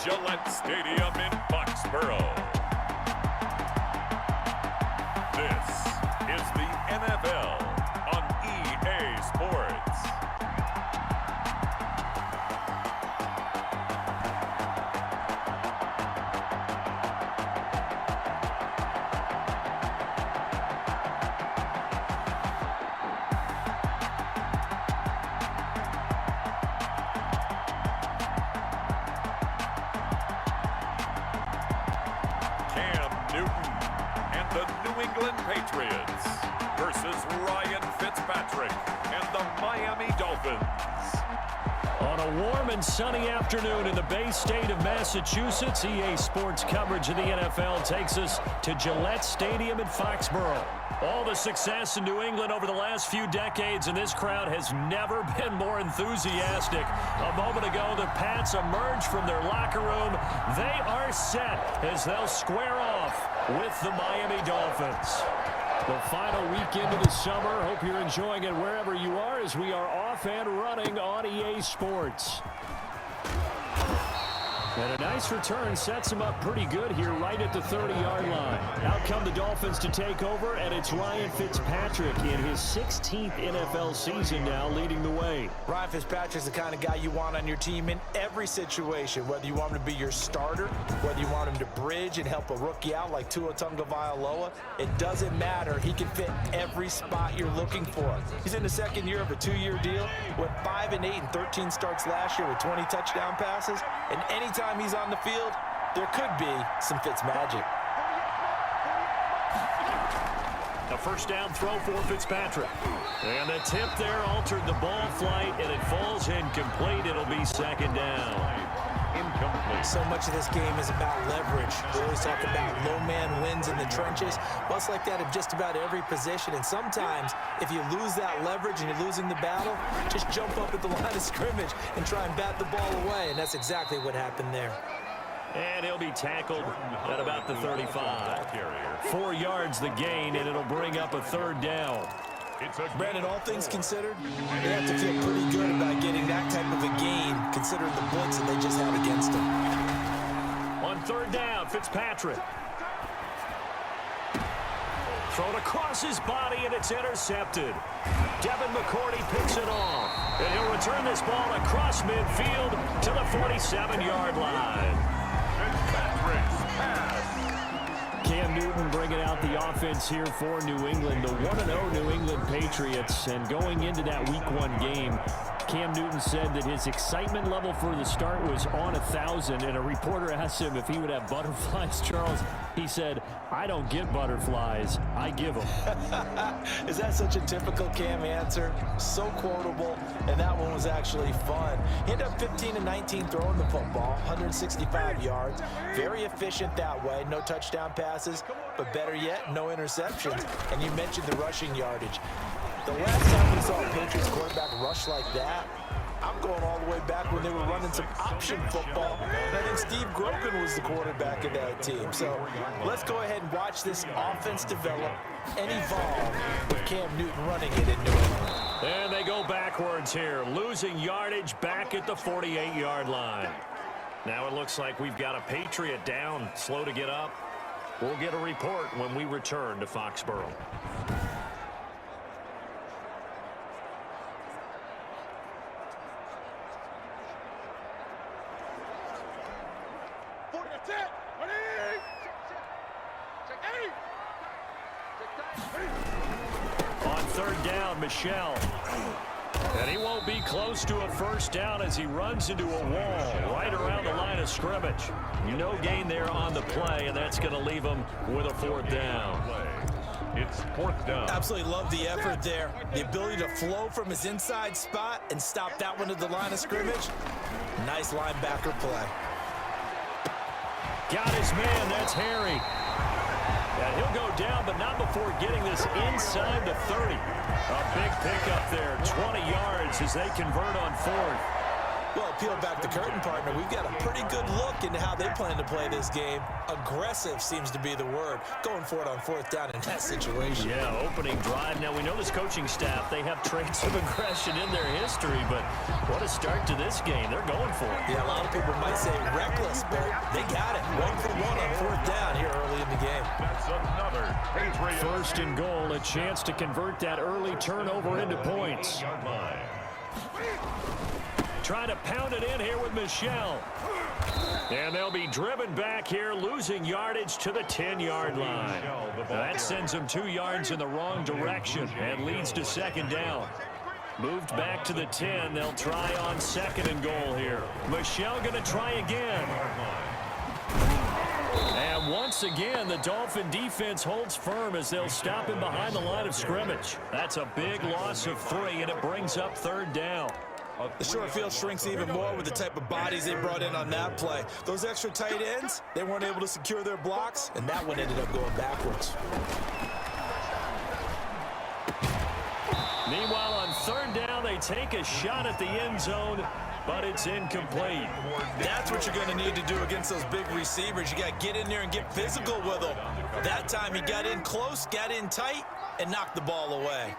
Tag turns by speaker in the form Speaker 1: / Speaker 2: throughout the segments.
Speaker 1: Gillette Stadium in Foxborough. This is the NFL on EA Sports. Patriots versus Ryan Fitzpatrick and the Miami Dolphins.
Speaker 2: On a warm and sunny afternoon in the Bay State of Massachusetts, EA Sports coverage of the NFL takes us to Gillette Stadium in Foxborough. All the success in New England over the last few decades, and this crowd has never been more enthusiastic. A moment ago, the Pats emerged from their locker room. They are set as they'll square off with the Miami Dolphins. The final weekend of the summer. Hope you're enjoying it wherever you are as we are off and running on EA Sports. And a nice return sets him up pretty good here right at the 30-yard line. Out come the Dolphins to take over, and it's Ryan Fitzpatrick in his 16th NFL season now leading the way.
Speaker 3: Ryan Fitzpatrick's the kind of guy you want on your team in every situation, whether you want him to be your starter, whether you want him to bridge and help a rookie out like Tua Tagovailoa. It doesn't matter. He can fit every spot you're looking for. He's in the second year of a 2-year deal, went 5-8 and 13 starts last year with 20 touchdown passes, and anytime he's on the field, there could be some Fitz magic.
Speaker 2: A first down throw for Fitzpatrick. And the tip there altered the ball flight, and it falls incomplete. It'll be second down. Incomplete.
Speaker 3: So much of this game is about leverage. We always talk about low man wins in the trenches. Well, it's like that in just about every position. And sometimes, if you lose that leverage and you're losing the battle, just jump up at the line of scrimmage and try and bat the ball away. And that's exactly what happened there.
Speaker 2: And he'll be tackled at about the 35. 4 yards the gain, and it'll bring up a third down.
Speaker 3: Brandon, all things considered, they have to feel pretty good about getting that type of a gain, considering the blitz that they just had against them.
Speaker 2: On third down, Fitzpatrick. Thrown across his body, and it's intercepted. Devin McCourty picks it off. And he'll return this ball across midfield to the 47-yard line.
Speaker 1: Fitzpatrick's pass.
Speaker 2: Cam Newton bringing out the offense here for New England, the 1-0 New England Patriots. And going into that Week 1 game, Cam Newton said that his excitement level for the start was on 1,000, and a reporter asked him if he would have butterflies. Charles, he said, "I don't get butterflies, I give them."
Speaker 3: Is that such a typical Cam answer? So quotable, and that one was actually fun. He ended up 15-19 throwing the football, 165 yards. Very efficient that way, no touchdown passes, but better yet, no interceptions. And you mentioned the rushing yardage. The last time we saw a Patriots quarterback rush like that, I'm going all the way back when they were running some option football. And I think Steve Grogan was the quarterback of that team. So let's go ahead and watch this offense develop and evolve with Cam Newton running it in New England.
Speaker 2: And they go backwards here, losing yardage back at the 48-yard line. Now it looks like we've got a Patriot down, slow to get up. We'll get a report when we return to Foxborough. On third down, Michel. And he won't be close to a first down as he runs into a wall right around the line of scrimmage. No gain there on the play, and that's going to leave him with a fourth down.
Speaker 1: It's fourth down.
Speaker 3: Absolutely love the effort there. The ability to flow from his inside spot and stop that one at the line of scrimmage. Nice linebacker play.
Speaker 2: Got his man. That's Harry. And he'll go down, but not before getting this inside the 30. A big pickup there, 20 yards as they convert on fourth.
Speaker 3: Well, peel back the curtain, partner. We've got a pretty good look into how they plan to play this game. Aggressive seems to be the word. Going for it on fourth down in that situation.
Speaker 2: Yeah, opening drive. Now, we know this coaching staff, they have traits of aggression in their history, but what a start to this game. They're going for it.
Speaker 3: Yeah, a lot of people might say reckless, but they got it. 1 for 1 on fourth down here early in the game.
Speaker 1: That's another Patriot.
Speaker 2: First and goal, a chance to convert that early turnover into points. Trying to pound it in here with Michelle. And they'll be driven back here, losing yardage to the 10-yard line. That sends them 2 yards in the wrong direction and leads to second down. Moved back to the 10. They'll try on second and goal here. Michelle going to try again. And once again, the Dolphin defense holds firm as they'll stop him behind the line of scrimmage. That's a big loss of 3, and it brings up third down.
Speaker 3: The short field shrinks even more with the type of bodies they brought in on that play. Those extra tight ends, they weren't able to secure their blocks, and that one ended up going backwards.
Speaker 2: Meanwhile, on third down, they take a shot at the end zone, but it's incomplete.
Speaker 3: That's what you're going to need to do against those big receivers. You got to get in there and get physical with them. That time he got in close, got in tight, and knocked the ball away.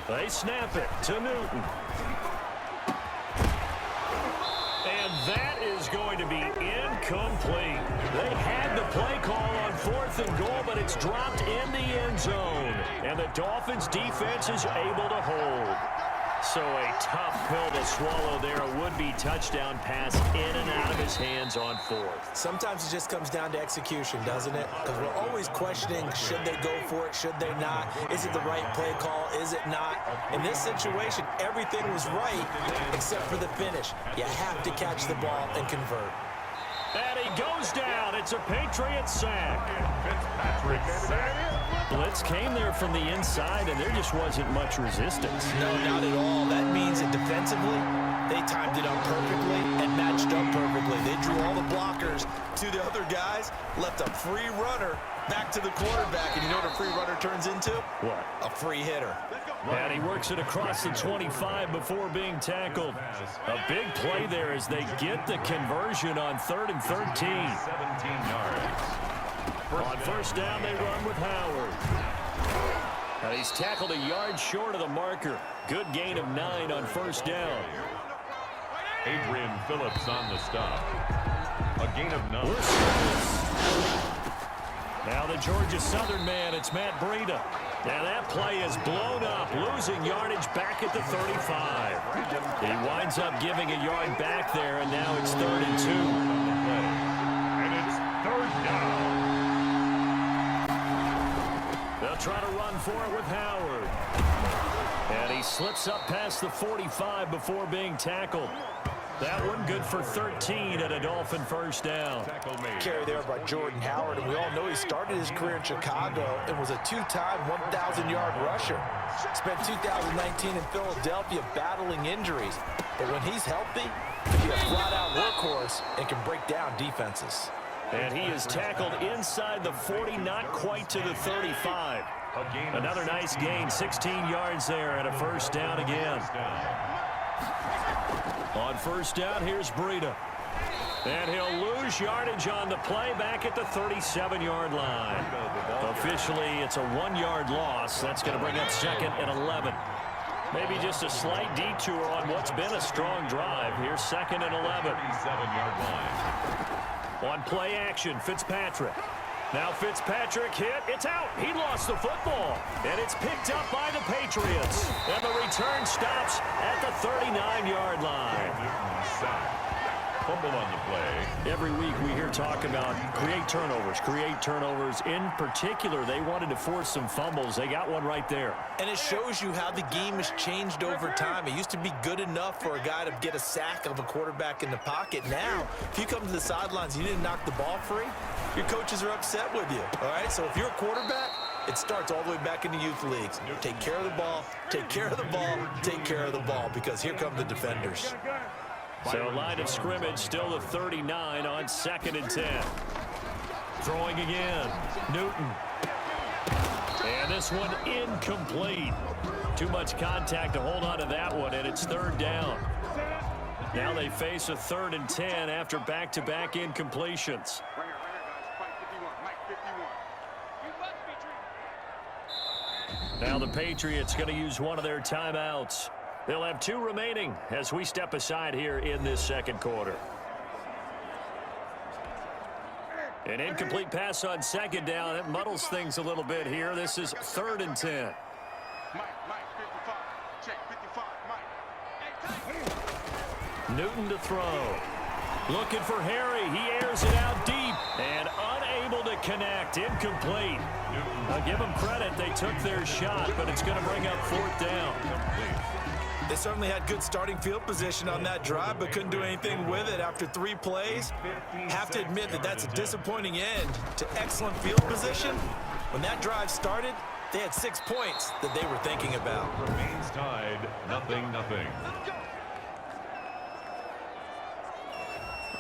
Speaker 2: They snap it to Newton. And that is going to be incomplete. They had the play call on fourth and goal, but it's dropped in the end zone. And the Dolphins defense is able to hold. So a tough pill to swallow there. A would-be touchdown pass in and out of his hands on fourth.
Speaker 3: Sometimes it just comes down to execution, doesn't it? Because we're always questioning, should they go for it, should they not? Is it the right play call, is it not? In this situation, everything was right except for the finish. You have to catch the ball and convert.
Speaker 2: And he goes down. It's a Patriot sack.
Speaker 1: Fitzpatrick sack.
Speaker 2: Blitz came there from the inside, and there just wasn't much resistance.
Speaker 3: No, not at all. That means that defensively, they timed it up perfectly and matched up perfectly. They drew all the blockers to the other guys, left a free runner back to the quarterback. And you know what a free runner turns into?
Speaker 2: What?
Speaker 3: A free hitter.
Speaker 2: And he works it across the 25 before being tackled. A big play there as they get the conversion on 3rd and 13.
Speaker 1: 17 yards.
Speaker 2: On first down, they run with Howard. And he's tackled a yard short of the marker. Good gain of 9 on first down.
Speaker 1: Adrian Phillips on the stop. A gain of 9.
Speaker 2: Now the Georgia Southern man, it's Matt Breida. And that play is blown up, losing yardage back at the 35. He winds up giving a yard back there, and now it's 3rd and 2.
Speaker 1: And it's 3rd down.
Speaker 2: They'll try to run for it with Howard. And he slips up past the 45 before being tackled. That one good for 13 at a Dolphin first down.
Speaker 3: Carry there by Jordan Howard, and we all know he started his career in Chicago and was a 2-time 1,000-yard rusher. Spent 2019 in Philadelphia battling injuries, but when he's healthy, he'll be a flat-out workhorse and can break down defenses.
Speaker 2: And he is tackled inside the 40, not quite to the 35. Another nice gain, 16 yards there and a first down again. On first down, here's Breida. And he'll lose yardage on the play back at the 37-yard line. Officially, it's a 1-yard loss. That's going to bring up 2nd and 11. Maybe just a slight detour on what's been a strong drive. Here's 2nd and 11.
Speaker 1: 37-yard line.
Speaker 2: On play action, Fitzpatrick. Now Fitzpatrick hit. It's out. He lost the football. And it's picked up by the Patriots. And the return stops at the 39-yard line.
Speaker 1: Fumble on the play.
Speaker 2: Every week we hear talk about create turnovers. In particular, they wanted to force some fumbles. They got one right there.
Speaker 3: And it shows you how the game has changed over time. It used to be good enough for a guy to get a sack of a quarterback in the pocket. Now, if you come to the sidelines and you didn't knock the ball free, your coaches are upset with you. All right, so if you're a quarterback, it starts all the way back in the youth leagues. Take care of the ball, take care of the ball, take care of the ball, because here come the defenders.
Speaker 2: So line of scrimmage still the 39 on 2nd and 10. Throwing again. Newton. And this one incomplete. Too much contact to hold on to that one, and it's third down. Now they face a 3rd and 10 after back-to-back incompletions. Now the Patriots going to use one of their timeouts. They'll have 2 remaining as we step aside here in this second quarter. An incomplete pass on second down. It muddles things a little bit here. This is 3rd and 10. Newton to throw. Looking for Harry. He airs it out deep and unable to connect. Incomplete. I'll give them credit. They took their shot, but it's going to bring up 4th down.
Speaker 3: They certainly had good starting field position on that drive, but couldn't do anything with it after 3 plays. Have to admit that that's a disappointing end to excellent field position. When that drive started, they had 6 points that they were thinking about.
Speaker 1: Remains tied, 0-0.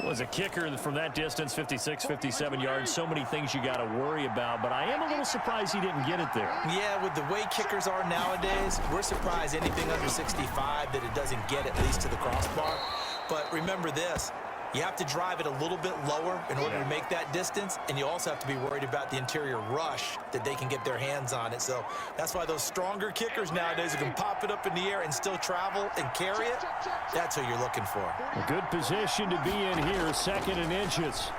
Speaker 2: Was a kicker from that distance, 56, 57 yards. So many things you got to worry about, but I am a little surprised he didn't get it there.
Speaker 3: Yeah, with the way kickers are nowadays, we're surprised anything under 65 that it doesn't get at least to the crossbar. But remember this, you have to drive it a little bit lower in order to make that distance, and you also have to be worried about the interior rush that they can get their hands on it. So that's why those stronger kickers nowadays who can pop it up in the air and still travel and carry it, that's who you're looking for.
Speaker 2: A good position to be in here, 2nd and inches.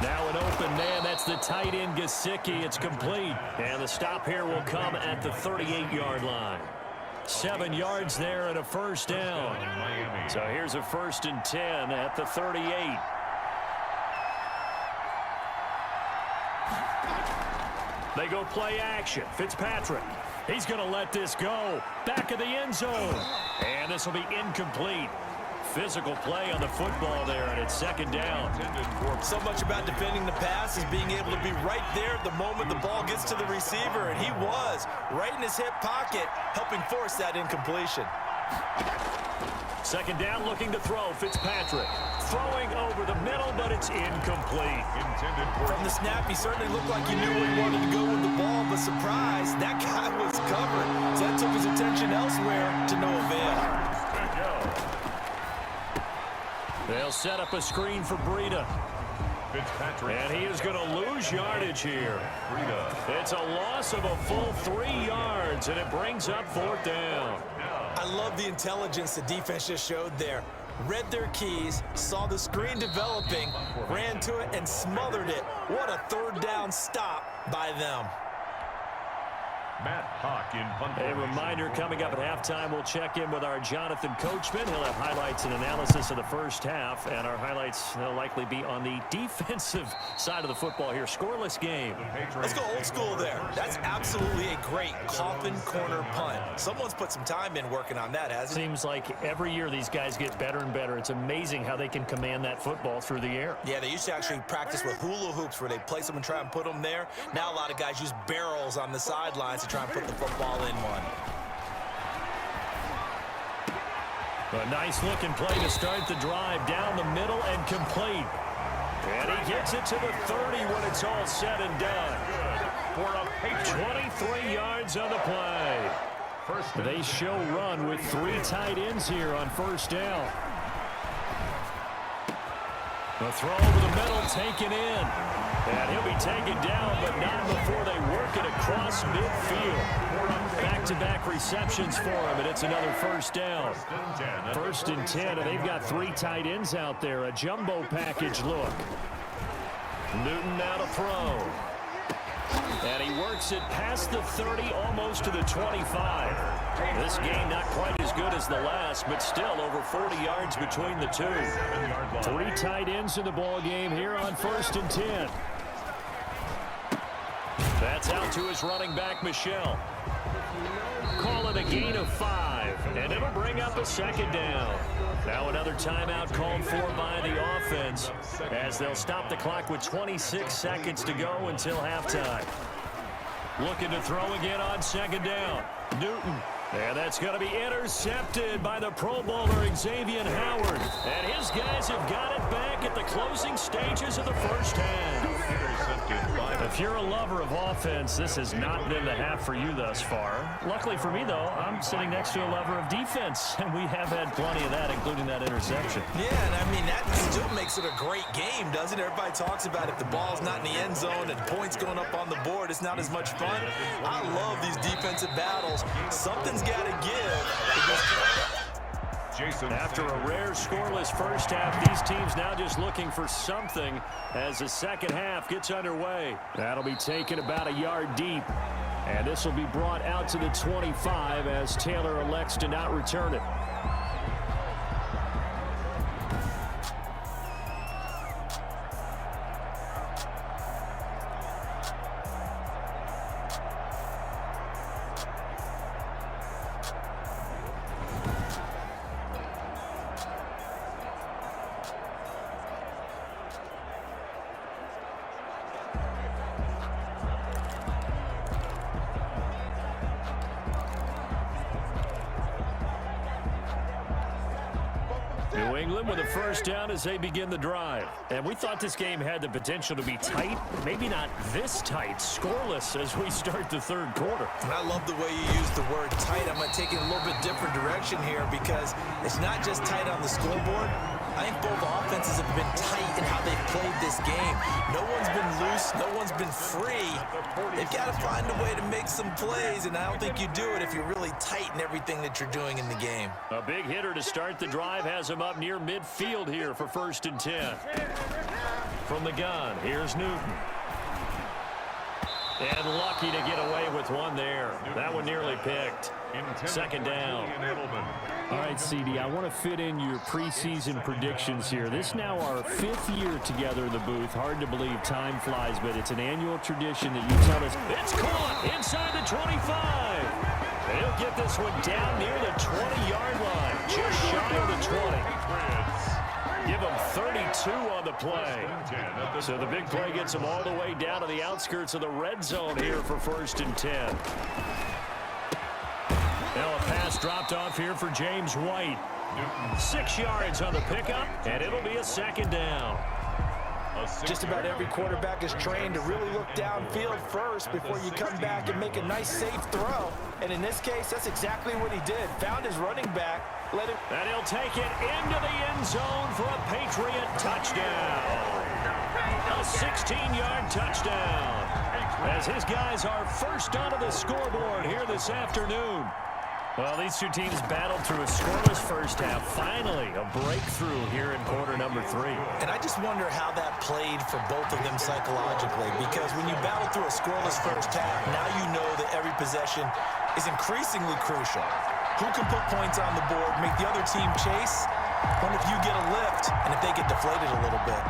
Speaker 2: Now an open man, that's the tight end Gesicki. It's complete, and the stop here will come at the 38-yard line. 7 yards there and a 1st down. So here's a 1st and 10 at the 38. They go play action. Fitzpatrick. He's going to let this go. Back of the end zone. And this will be incomplete. Physical play on the football there, and it's 2nd down.
Speaker 3: So much about defending the pass is being able to be right there at the moment the ball gets to the receiver, and he was right in his hip pocket, helping force that incompletion.
Speaker 2: 2nd down, looking to throw. Fitzpatrick throwing over the middle, but it's incomplete.
Speaker 3: From the snap, he certainly looked like he knew where he wanted to go with the ball, but surprise, that guy was covered. So that took his attention elsewhere to no avail.
Speaker 2: They'll set up a screen for Breida.
Speaker 1: Fitzpatrick.
Speaker 2: And he is going to lose yardage here. It's a loss of a full 3 yards, and it brings up 4th down.
Speaker 3: I love the intelligence the defense just showed there. Read their keys, saw the screen developing, ran to it, and smothered it. What a 3rd down stop by them.
Speaker 1: Matt Hawk in punt
Speaker 2: A reminder coming up at halftime, we'll check in with our Jonathan Coachman. He'll have highlights and analysis of the first half, and our highlights will likely be on the defensive side of the football here. Scoreless game.
Speaker 3: Let's go old school there. That's absolutely a great coffin corner punt. Someone's put some time in working on that, hasn't it?
Speaker 2: Seems like every year these guys get better and better. It's amazing how they can command that football through the air.
Speaker 3: Yeah, they used to actually practice with hula hoops where they place them and try and put them there. Now a lot of guys use barrels on the sidelines to try and put the football in one.
Speaker 2: A nice looking play to start the drive down the middle and complete. And he gets it to the 30 when it's all said and done. For a 23 yards on the play. They show run with 3 tight ends here on 1st down. The throw over the middle taken in. And he'll be taken down, but not before they work it across midfield. Back-to-back receptions for him, and it's another 1st down. 1st and 10, and they've got 3 tight ends out there. A jumbo package look. Newton now to throw. And he works it past the 30, almost to the 25. This game not quite as good as the last, but still over 40 yards between the two. 3 tight ends in the ball game here on 1st and 10. That's out to his running back, Michel. Call it a gain of 5, and it'll bring up a 2nd down. Now another timeout called for by the offense as they'll stop the clock with 26 seconds to go until halftime. Looking to throw again on 2nd down. Newton. And that's going to be intercepted by the Pro Bowler Xavier Howard. And his guys have got it back at the closing stages of the first half. If you're a lover of offense, this has not been the half for you thus far. Luckily for me, though, I'm sitting next to a lover of defense, and we have had plenty of that, including that interception.
Speaker 3: Yeah, and I mean, that still makes it a great game, doesn't it? Everybody talks about if the ball's not in the end zone and points going up on the board, it's not as much fun. I love these defensive battles. Something's got to give.
Speaker 2: After a rare scoreless first half, these teams now just looking for something as the second half gets underway. That'll be taken about a yard deep. And this will be brought out to the 25 as Taylor elects to not return it. New England with a first down as they begin the drive. And we thought this game had the potential to be tight, maybe not this tight, scoreless as we start the third quarter.
Speaker 3: And I love the way you use the word tight. I'm going to take it a little bit different direction here because it's not just tight on the scoreboard. I think both offenses have been tight in how they've played this game. No one's been loose. No one's been free. They've got to find a way to make some plays, and I don't think you do it if you're really tight in everything that you're doing in the game.
Speaker 2: A big hitter to start the drive has him up near midfield here for 1st and 10. From the gun, here's Newton. And lucky to get away with one there. That one nearly picked. 2nd down.
Speaker 4: All right, CD, I want to fit in your preseason predictions here. This is now our 5th year together in the booth. Hard to believe time flies, but it's an annual tradition that you tell us.
Speaker 2: It's caught inside the 25. And he'll get this one down near the 20-yard line, just shy of the 20. Give him 32 on the play. So the big play gets him all the way down to the outskirts of the red zone here for 1st and 10. Now a pass dropped off here for James White. 6 yards on the pickup, and it'll be a 2nd down.
Speaker 3: Just about every quarterback is trained to really look downfield first before you come back and make a nice, safe throw. And in this case, that's exactly what he did. Found his running back, let him...
Speaker 2: And he'll take it into the end zone for a Patriot touchdown. A 16-yard touchdown. As his guys are first onto the scoreboard here this afternoon. Well, these two teams battled through a scoreless first half. Finally, a breakthrough here in quarter number 3.
Speaker 3: And I just wonder how that played for both of them psychologically, because when you battle through a scoreless first half, now you know that every possession is increasingly crucial. Who can put points on the board, make the other team chase? What if you get a lift and if they get deflated a little bit?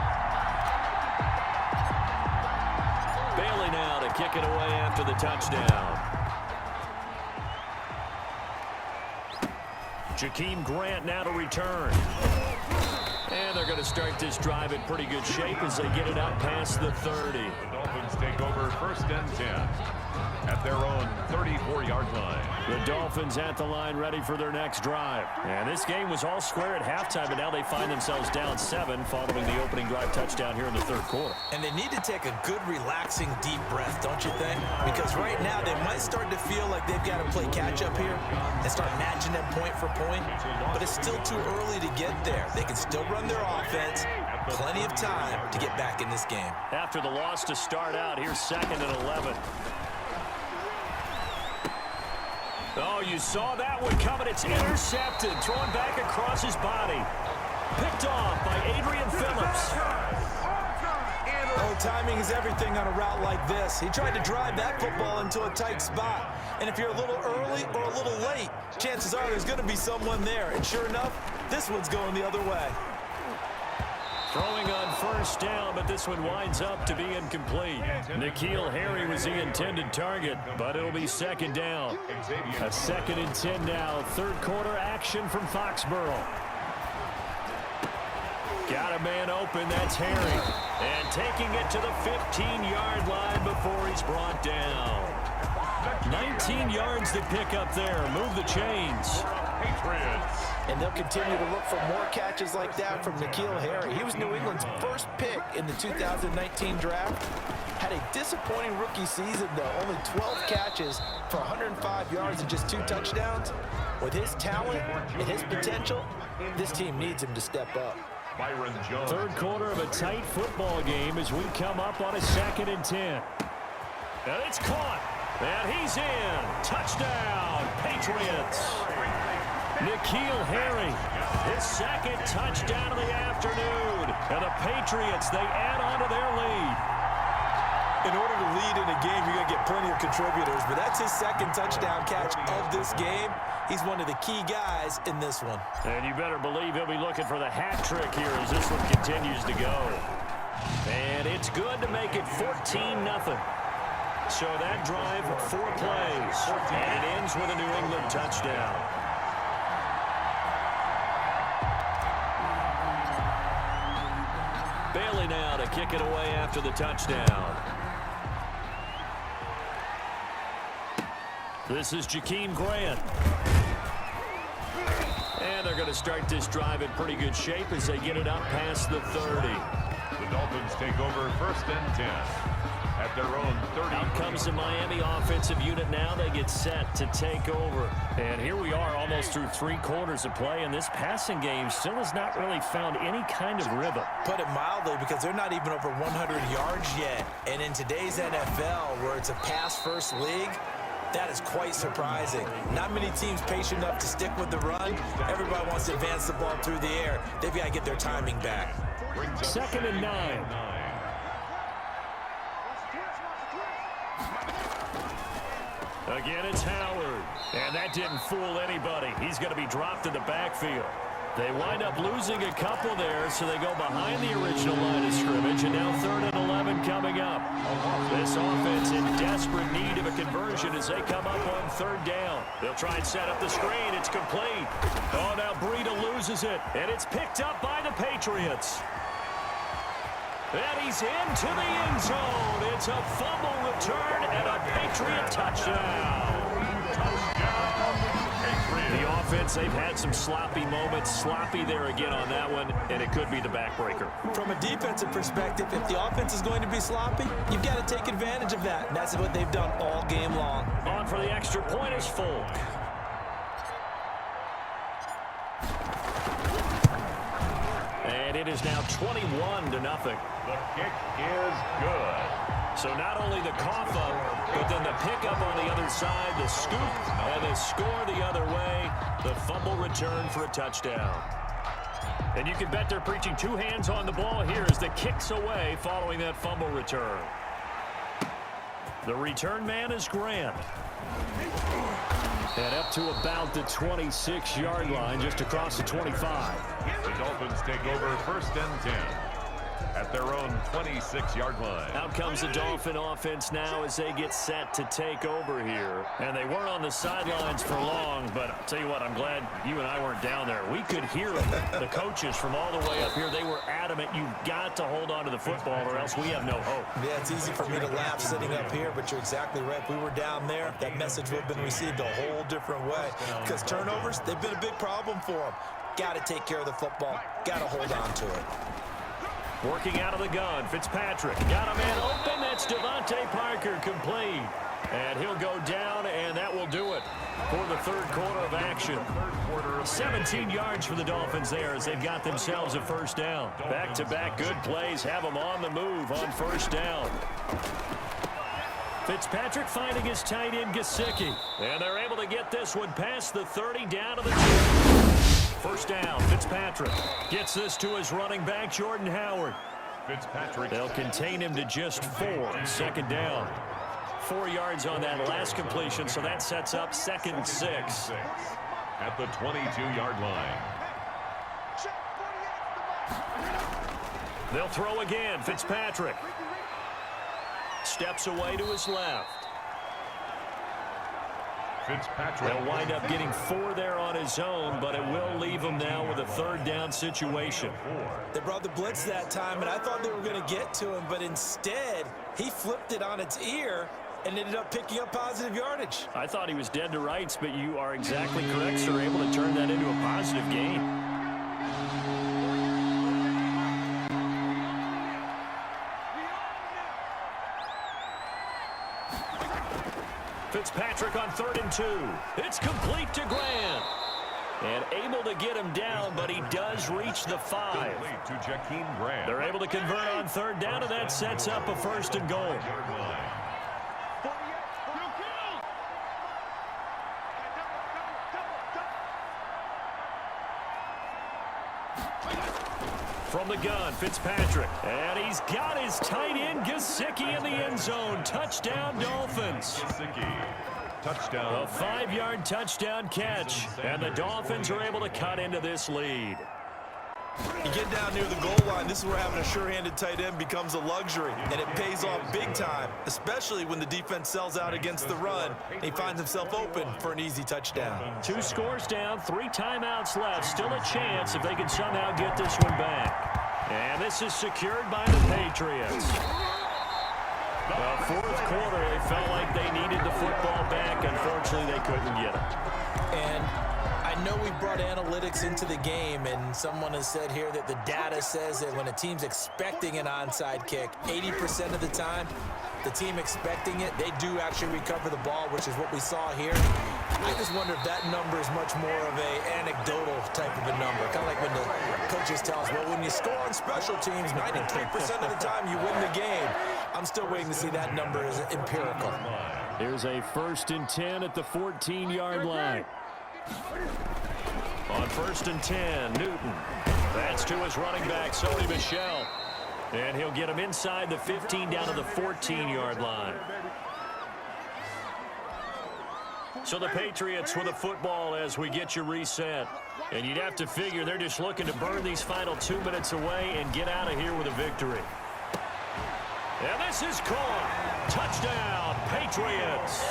Speaker 2: Bailey now to kick it away after the touchdown. Jakeem Grant now to return. And they're going to start this drive in pretty good shape as they get it out past the 30.
Speaker 1: The Dolphins take over 1st and 10 at their own 34-yard line.
Speaker 2: The Dolphins at the line ready for their next drive. And this game was all square at halftime, but now they find themselves down 7 following the opening drive touchdown here in the third quarter.
Speaker 3: And they need to take a good, relaxing, deep breath, don't you think? Because right now they might start to feel like they've got to play catch-up here and start matching them point for point. But it's still too early to get there. They can still run their offense. Plenty of time to get back in this game.
Speaker 2: After the loss to start out, here's 2nd and 11. Oh, you saw that one coming. It's intercepted. Thrown back across his body. Picked off by Adrian Phillips.
Speaker 3: Oh, timing is everything on a route like this. He tried to drive that football into a tight spot. And if you're a little early or a little late, chances are there's going to be someone there. And sure enough, this one's going the other way.
Speaker 2: Throwing on first down, but this one winds up to be incomplete. N'Keal Harry was the intended target, but it'll be 2nd down. A 2nd and 10 now. Third quarter action from Foxborough. Got a man open, that's Harry. And taking it to the 15-yard line before he's brought down. 19 yards to pick up there. Move the chains.
Speaker 1: Patriots.
Speaker 3: And they'll continue to look for more catches like that from N'Keal Harry. He was New England's first pick in the 2019 draft. Had a disappointing rookie season, though. Only 12 catches for 105 yards and just 2 touchdowns. With his talent and his potential, this team needs him to step up.
Speaker 1: Byron Jones.
Speaker 2: Third quarter of a tight football game as we come up on a 2nd and 10. And it's caught. And he's in. Touchdown, Patriots. N'Keal Harry, his 2nd touchdown of the afternoon. And the Patriots, they add on to their lead.
Speaker 3: In order to lead in a game, you're going to get plenty of contributors, but that's his 2nd touchdown catch of this game. He's one of the key guys in this one.
Speaker 2: And you better believe he'll be looking for the hat trick here as this one continues to go. And it's good to make it 14-0. So that drive, 4 plays, and it ends with a New England touchdown. Bailey now to kick it away after the touchdown. This is Jakeem Grant. And they're going to start this drive in pretty good shape as they get it up past the 30.
Speaker 1: The Dolphins take over 1st and 10 at their own 30.
Speaker 2: Out comes the Miami offensive unit now. They get set to take over. And here we are almost through 3 quarters of play, and this passing game still has not really found any kind of rhythm.
Speaker 3: Put it mildly, because they're not even over 100 yards yet. And in today's NFL, where it's a pass-first league, that is quite surprising. Not many teams patient enough to stick with the run. Everybody wants to advance the ball through the air. They've got to get their timing back.
Speaker 2: 2nd and 9. Again, it's Howard. And that didn't fool anybody. He's going to be dropped in the backfield. They wind up losing a couple there, so they go behind the original line of scrimmage, and now 3rd and 11 coming up. This offense in desperate need of a conversion as they come up on 3rd down. They'll try and set up the screen. It's complete. Oh, now Breida loses it, and it's picked up by the Patriots. And he's into the end zone. It's a fumble return and a Patriot touchdown. The offense, they've had some sloppy moments. Sloppy there again on that one, and it could be the backbreaker.
Speaker 3: From a defensive perspective, if the offense is going to be sloppy, you've got to take advantage of that. And that's what they've done all game long.
Speaker 2: On for the extra point is Folk. And it is now 21-0.
Speaker 1: The kick is good.
Speaker 2: So not only the cough up, but then the pickup on the other side, the scoop, and the score the other way. The fumble return for a touchdown. And you can bet they're preaching 2 hands on the ball here as the kick's away following that fumble return. The return man is Grant. And up to about the 26-yard line, just across the 25.
Speaker 1: The Dolphins take over 1st and 10 at their own 26-yard line.
Speaker 2: Out comes the Dolphin offense now as they get set to take over here. And they weren't on the sidelines for long, but I'll tell you what, I'm glad you and I weren't down there. We could hear them, the coaches from all the way up here. They were adamant, you've got to hold on to the football or else we have no hope.
Speaker 3: Yeah, it's easy for me to laugh sitting up here, but you're exactly right. If we were down there, that message would have been received a whole different way. Because turnovers, they've been a big problem for them. Got to take care of the football. Got to hold on to it.
Speaker 2: Working out of the gun, Fitzpatrick got a man open. That's Devontae Parker, complete. And he'll go down, and that will do it for the 3rd quarter of action. 17 yards for the Dolphins there as they've got themselves a 1st down. Back-to-back good plays have them on the move on 1st down. Fitzpatrick finding his tight end, Gesicki. And they're able to get this one past the 30 down to the 2. 1st down, Fitzpatrick gets this to his running back, Jordan Howard.
Speaker 1: Fitzpatrick.
Speaker 2: They'll contain him to just 4. 2nd down. 4 yards on that last completion, so that sets up 2nd and 6.
Speaker 1: At the 22-yard line.
Speaker 2: They'll throw again, Fitzpatrick. Steps away to his left.
Speaker 1: Fitzpatrick.
Speaker 2: They'll wind up getting 4 there on his own, but it will leave him now with a 3rd down situation.
Speaker 3: They brought the blitz that time, and I thought they were going to get to him, but instead, he flipped it on its ear and ended up picking up positive yardage.
Speaker 2: I thought he was dead to rights, but you are exactly correct, sir. Able to turn that into a positive gain. Fitzpatrick on 3rd and 2. It's complete to Grant. And able to get him down, but he does reach the 5.
Speaker 1: To Jakeem Grant.
Speaker 2: They're able to convert on 3rd down, and that sets up a 1st and goal. From the gun, Fitzpatrick. And he's got his tight end, Gesicki, in the end zone. Touchdown, Dolphins.
Speaker 1: Touchdown.
Speaker 2: A 5-yard touchdown catch. And the Dolphins are able to cut into this lead.
Speaker 3: You get down near the goal line, this is where having a sure-handed tight end becomes a luxury, and it pays off big time, especially when the defense sells out against the run, and he finds himself open for an easy touchdown.
Speaker 2: 2 scores down, 3 timeouts left. Still a chance if they can somehow get this one back. And this is secured by the Patriots. The 4th quarter, they felt like they needed the football back. Unfortunately, they couldn't get it.
Speaker 3: And I know we brought analytics into the game, and someone has said here that the data says that when a team's expecting an onside kick, 80% of the time, the team expecting it, they do actually recover the ball, which is what we saw here. I just wonder if that number is much more of a anecdotal type of a number. Kind of like when the coaches tell us, well, when you score on special teams, 93% of the time you win the game. I'm still waiting to see that number is empirical.
Speaker 2: Here's a 1st and 10 at the 14-yard line. On 1st and 10, Newton. That's to his running back, Sony Michel. And he'll get him inside the 15 down to the 14-yard line. So the Patriots with the football as we get you reset. And you'd have to figure they're just looking to burn these final 2 minutes away and get out of here with a victory. And this is caught. Touchdown, Patriots.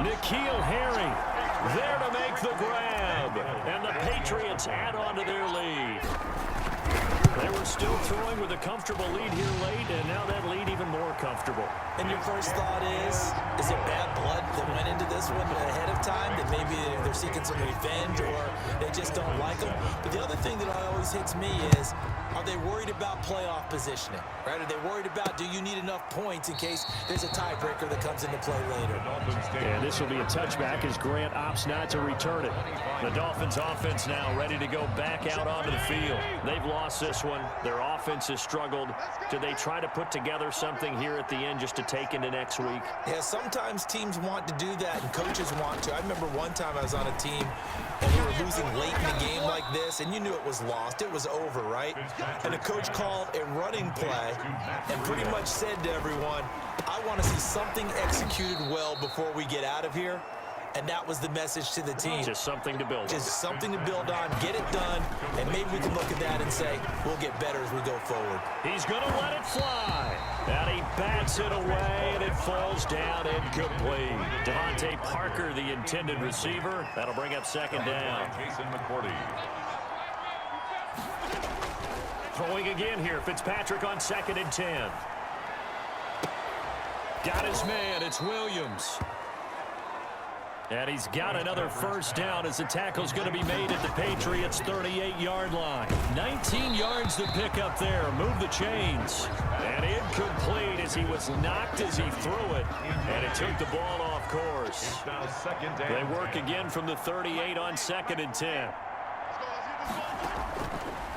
Speaker 2: N'Keal Harry there to make the grab. And the Patriots add on to their lead. They were still throwing with a comfortable lead here late, and now that lead even more comfortable.
Speaker 3: And your first thought is it bad blood that went into this one ahead of time, that maybe they're seeking some revenge or they just don't like them? But the other thing that always hits me is, are they worried about playoff positioning? Right? Are they worried about, do you need enough points in case there's a tiebreaker that comes into play later?
Speaker 2: And this will be a touchback as Grant opts not to return it. The Dolphins offense now ready to go back out onto the field. They've lost this one. Their offense has struggled. Do they try to put together something here at the end just to take into next week?
Speaker 3: Yeah, sometimes teams want to do that and coaches want to. I remember one time I was on a team and we were losing late in the game like this, and you knew it was lost. It was over, right? And the coach called a running play and pretty much said to everyone, I want to see something executed well before we get out of here. And that was the message to the team.
Speaker 2: Just something to build on.
Speaker 3: Just something to build on, get it done, and maybe we can look at that and say, we'll get better as we go forward.
Speaker 2: He's going to let it fly. And he bats it away, and it falls down incomplete. Devontae Parker, the intended receiver. That'll bring up 2nd down.
Speaker 1: Jason McCourty.
Speaker 2: Throwing again here, Fitzpatrick on 2nd and 10. Got his man, it's Williams. And he's got another 1st down as the tackle's going to be made at the Patriots' 38-yard line. 19 yards to pick up there. Move the chains. And incomplete as he was knocked as he threw it. And it took the ball off course.
Speaker 1: Now 2nd down.
Speaker 2: They work again from the 38 on 2nd and 10.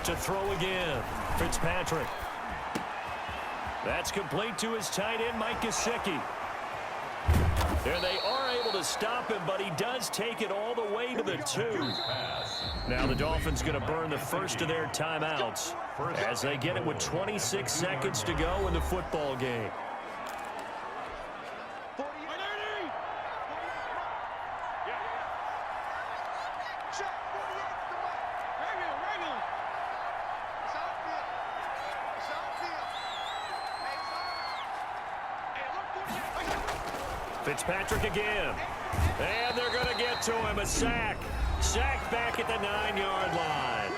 Speaker 2: To throw again, Fitzpatrick. That's complete to his tight end, Mike Gesicki. And they are able to stop him, but he does take it all the way to the 2. Now the Dolphins going to burn the first of their timeouts as they get it with 26 seconds to go in the football game. Fitzpatrick again. And they're going to get to him. A sack. Sack back at the 9-yard line.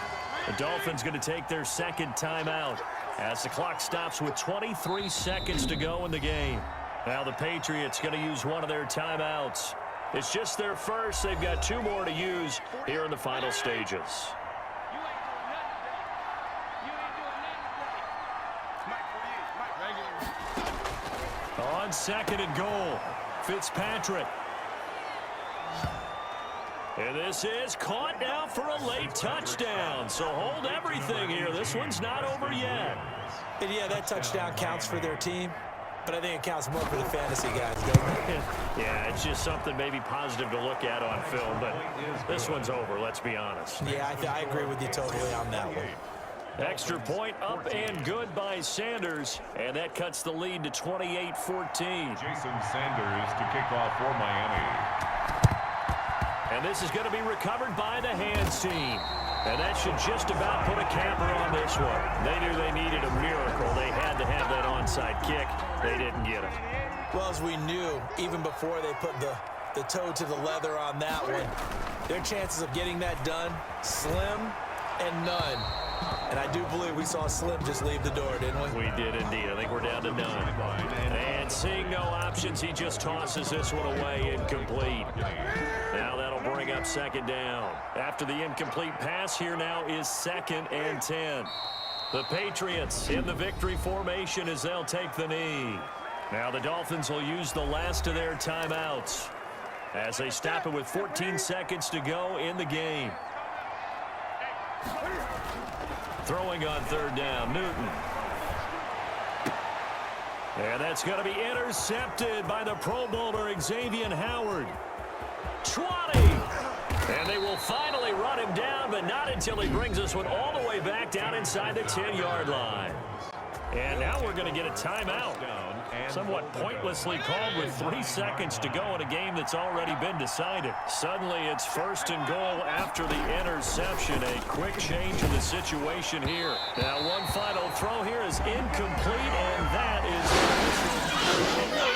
Speaker 2: The Dolphins going to take their 2nd timeout. as the clock stops with 23 seconds to go in the game. Now the Patriots going to use one of their timeouts. It's just their first. They've got 2 more to use here in the final stages. On 2nd and goal, Fitzpatrick. And this is caught now for a late touchdown. So hold everything here. This one's not over yet.
Speaker 3: And yeah, that touchdown counts for their team, but I think it counts more for the fantasy guys, doesn't it?
Speaker 2: Yeah, it's just something maybe positive to look at on film, but this one's over, let's be honest.
Speaker 3: Yeah, I agree with you totally on that one.
Speaker 2: Extra point up and good by Sanders, and that cuts the lead to 28-14.
Speaker 1: Jason Sanders to kick off for Miami.
Speaker 2: And this is going to be recovered by the hands team. And that should just about put a capper on this one. They knew they needed a miracle. They had to have that onside kick. They didn't get it.
Speaker 3: Well, as we knew, even before they put the toe to the leather on that one, their chances of getting that done, slim and none. And I do believe we saw Slim just leave the door, didn't we?
Speaker 2: We did indeed. I think we're down to none. And seeing no options, he just tosses this one away, incomplete. Now that'll bring up 2nd down. After the incomplete pass, here now is 2nd and 10. The Patriots in the victory formation as they'll take the knee. Now the Dolphins will use the last of their timeouts as they stop it with 14 seconds to go in the game. Throwing on 3rd down, Newton. And that's going to be intercepted by the Pro Bowler Xavier Howard. 20! And they will finally run him down, but not until he brings this one all the way back down inside the 10-yard line. And now we're going to get a timeout. Somewhat pointlessly called with 3 seconds to go in a game that's already been decided. Suddenly it's 1st and goal after the interception. A quick change in the situation here. Now one final throw here is incomplete, and that is